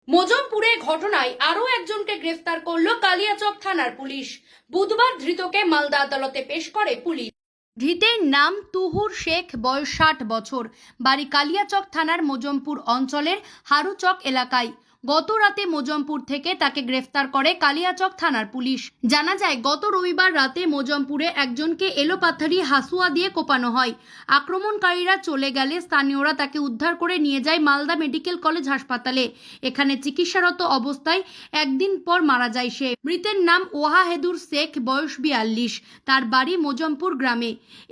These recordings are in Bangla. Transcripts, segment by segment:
মোজমপুরে ঘটনায় আরও একজনকে গ্রেফতার করল কালিয়াচক থানার পুলিশ। বুধবার ধৃতকে মালদা আদালতে পেশ করে পুলিশ। ধৃতের নাম তুহুর শেখ, বয়স 60 বছর, বাড়ি কালিয়াচক থানার মোজমপুর অঞ্চলের হারুচক এলাকায়। গত রাতে মোজমপুর থেকে তাকে গ্রেফতার করে কালিয়াচক থানার পুলিশ। জানা যায়, গত রবিবার রাতে মোজমপুরে একজনকে এলোপাথারি হাসুয়া দিয়ে কোপানো হয়। আক্রমণকারীরা চলে গেলে স্থানীয়রা তাকে উদ্ধার করে নিয়ে যায় মালদা মেডিকেল কলেজ হাসপাতালে। এখানে চিকিৎসারত অবস্থায় একদিন পর মারা যায় সে। মৃতের নাম ওয়াহেদুর শেখ, বয়স 42, তার বাড়ি মোজমপুর গ্রামে।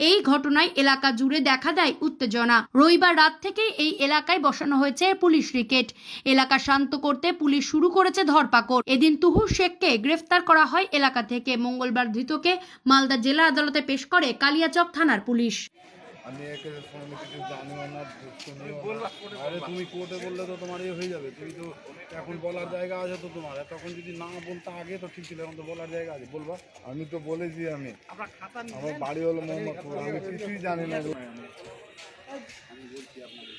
এই ঘটনায় এলাকা জুড়ে দেখা দেয় উত্তেজনা। রবিবার রাত থেকে এই এলাকায় বসানো হয়েছে পুলিশ রিকেট। এলাকা শান্ত করতে পুলিশ শুরু করেছে ধরপাকড়। এদিন তুহুর শেখকে গ্রেফতার করা হয় এলাকা থেকে। মঙ্গলবার ধৃতকে মালদা জেলা আদালতে পেশ করে কালিয়াচক থানার পুলিশ। আমি একে ফোনে কিছু জানিও না, শুনিও না। আরে তুমি কোর্টে বললে তো তোমার ইয়ে হয়ে যাবে। তুমি তো এখন বলার জায়গা আছে তো তোমার। তখন যদি না বলতে আগে তো ঠিক ছিল, এখন তো বলার জায়গা আছে, বলবা। আমি তো বলেছি আমি আমার বাড়ি হলো মোহাম্মদপুর, আমি কিছুই জানি না। আমি বলছি আপনাদের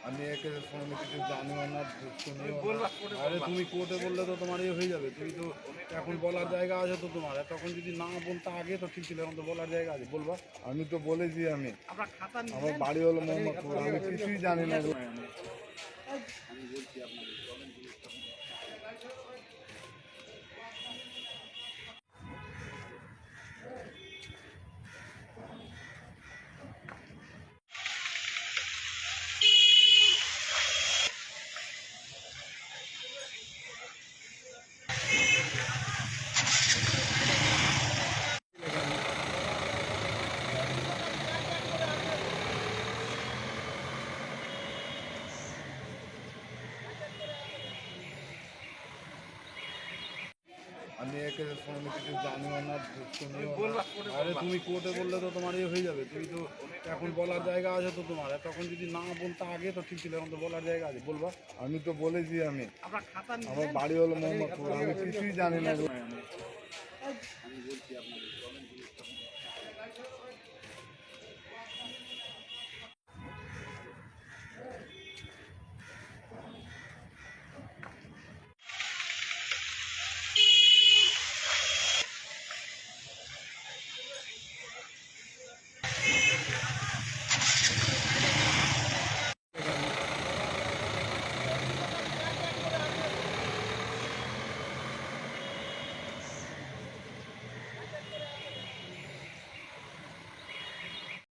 আমি একে ফোনে কিছু জানিও না, শুনিও না। আরে তুমি কোর্টে বললে তো তোমার ইয়ে হয়ে যাবে। তুমি তো এখন বলার জায়গা আছে তো তোমার। তখন যদি না বলতে আগে তো ঠিক ছিল, এখন তো বলার জায়গা আছে, বলবা। আমি তো বলেছি আমি আমার বাড়ি হলো মোহাম্মদপুর, আমি কিছুই জানি না। আমি বলছি আপনাদের আমি একে ফোনে কিছু জানিও না, শুনিও না। আরে তুমি কোর্টে বললে তো তোমার ইয়ে হয়ে যাবে। তুমি তো এখন বলার জায়গা আছে তো তোমার। তখন যদি না বলতে আগে তো ঠিক ছিল, এখন তো বলার জায়গা আছে, বলবা। আমি তো বলেছি আমি আমার বাড়ি হলো মোহাম্মদপুর, আমি কিছুই জানি না। আমি বলছি আপনাদের